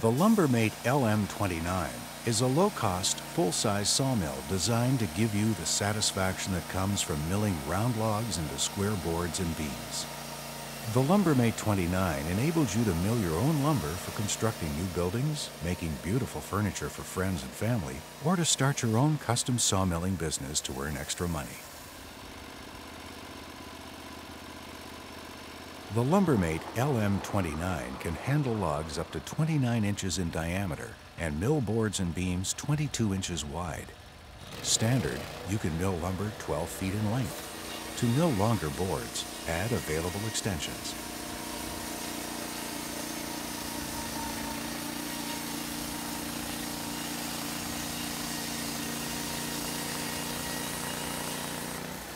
The LumberMate LM29 is a low-cost, full-size sawmill designed to give you the satisfaction that comes from milling round logs into square boards and beams. The LumberMate 29 enables you to mill your own lumber for constructing new buildings, making beautiful furniture for friends and family, or to start your own custom sawmilling business to earn extra money. The LumberMate LM29 can handle logs up to 29 inches in diameter and mill boards and beams 22 inches wide. Standard, you can mill lumber 12 feet in length. To mill longer boards, add available extensions.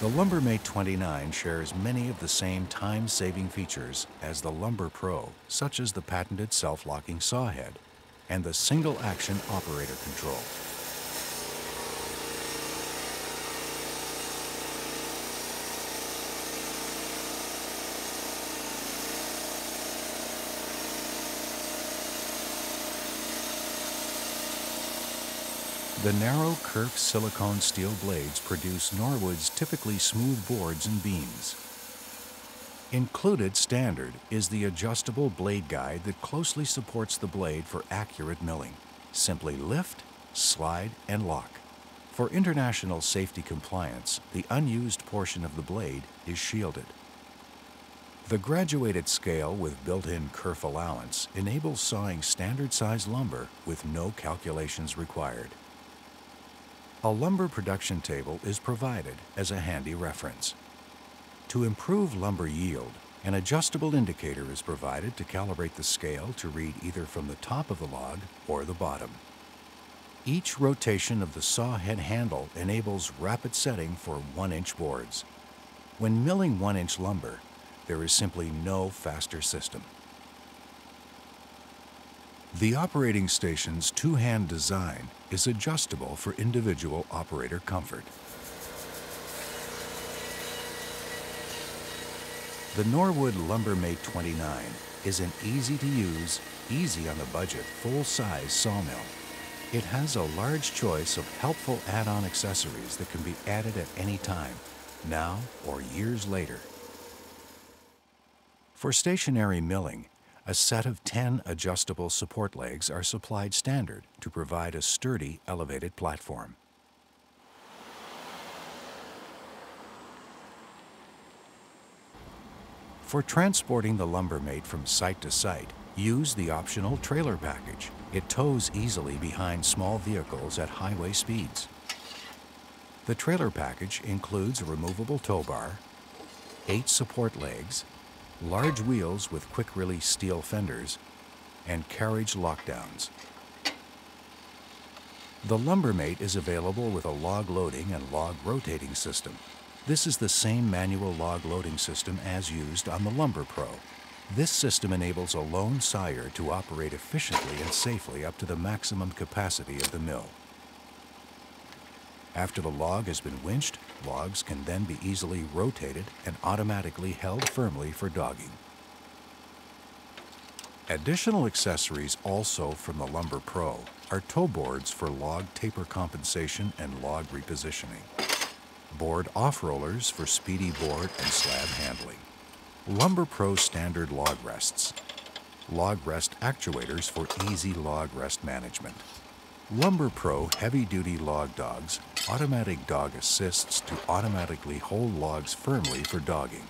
The LumberMate 29 shares many of the same time-saving features as the Lumber Pro, such as the patented self-locking saw head and the single-action operator control. The narrow, kerf silicone steel blades produce Norwood's typically smooth boards and beams. Included standard is the adjustable blade guide that closely supports the blade for accurate milling. Simply lift, slide, and lock. For international safety compliance, the unused portion of the blade is shielded. The graduated scale with built-in kerf allowance enables sawing standard-size lumber with no calculations required. A lumber production table is provided as a handy reference. To improve lumber yield, an adjustable indicator is provided to calibrate the scale to read either from the top of the log or the bottom. Each rotation of the saw head handle enables rapid setting for 1-inch boards. When milling 1-inch lumber, there is simply no faster system. The operating station's two-hand design is adjustable for individual operator comfort. The Norwood LumberMate 29 is an easy-to-use, easy-on-the-budget, full-size sawmill. It has a large choice of helpful add-on accessories that can be added at any time, now or years later. For stationary milling, a set of 10 adjustable support legs are supplied standard to provide a sturdy, elevated platform. For transporting the LumberMate from site to site, use the optional trailer package. It tows easily behind small vehicles at highway speeds. The trailer package includes a removable tow bar, 8 support legs, large wheels with quick-release steel fenders, and carriage lockdowns. The LumberMate is available with a log loading and log rotating system. This is the same manual log loading system as used on the Lumber Pro. This system enables a lone sawyer to operate efficiently and safely up to the maximum capacity of the mill. After the log has been winched, logs can then be easily rotated and automatically held firmly for dogging. Additional accessories also from the Lumber Pro are tow boards for log taper compensation and log repositioning, board off-rollers for speedy board and slab handling, Lumber Pro standard log rests, log rest actuators for easy log rest management, Lumber Pro heavy-duty log dogs, automatic dog assists to automatically hold logs firmly for dogging.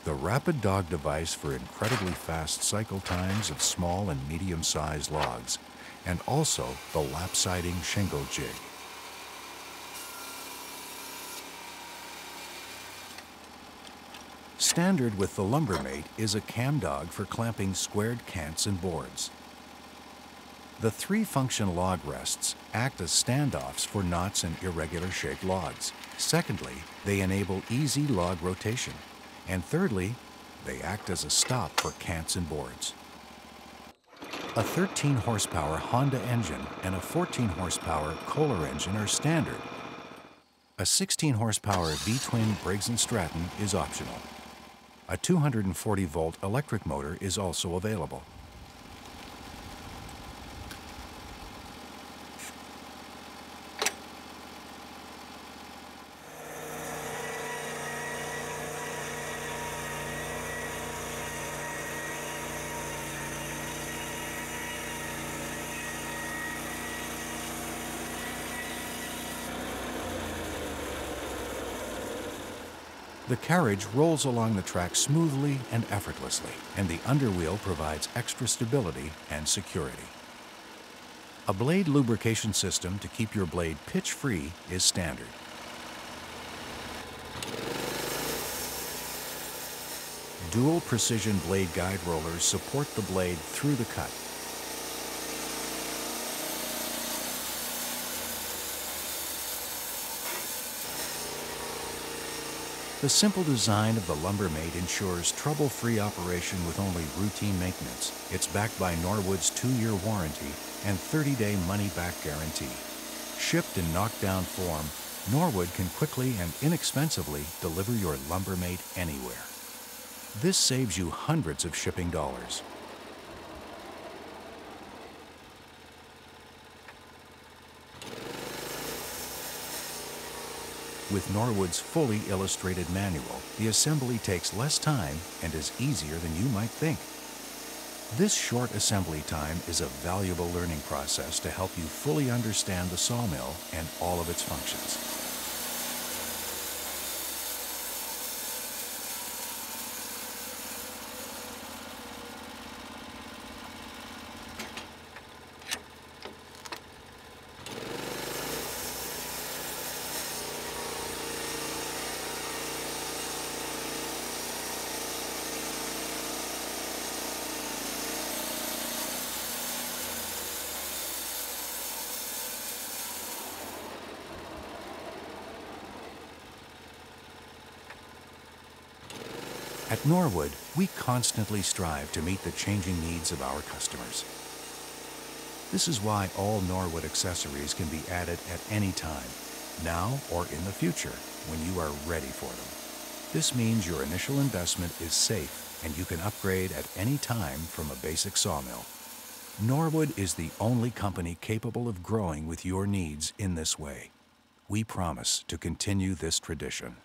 The rapid dog device for incredibly fast cycle times of small and medium-sized logs, and also the lap-siding shingle jig. Standard with the LumberMate is a cam dog for clamping squared cants and boards. The 3-function log rests act as standoffs for knots and irregular shaped logs. Secondly, they enable easy log rotation. And thirdly, they act as a stop for cants and boards. A 13-horsepower Honda engine and a 14-horsepower Kohler engine are standard. A 16-horsepower V-twin Briggs & Stratton is optional. A 240-volt electric motor is also available. The carriage rolls along the track smoothly and effortlessly, and the underwheel provides extra stability and security. A blade lubrication system to keep your blade pitch-free is standard. Dual precision blade guide rollers support the blade through the cut. The simple design of the LumberMate ensures trouble-free operation with only routine maintenance. It's backed by Norwood's 2-year warranty and 30-day money-back guarantee. Shipped in knockdown form, Norwood can quickly and inexpensively deliver your LumberMate anywhere. This saves you hundreds of shipping dollars. With Norwood's fully illustrated manual, the assembly takes less time and is easier than you might think. This short assembly time is a valuable learning process to help you fully understand the sawmill and all of its functions. At Norwood, we constantly strive to meet the changing needs of our customers. This is why all Norwood accessories can be added at any time, now or in the future, when you are ready for them. This means your initial investment is safe and you can upgrade at any time from a basic sawmill. Norwood is the only company capable of growing with your needs in this way. We promise to continue this tradition.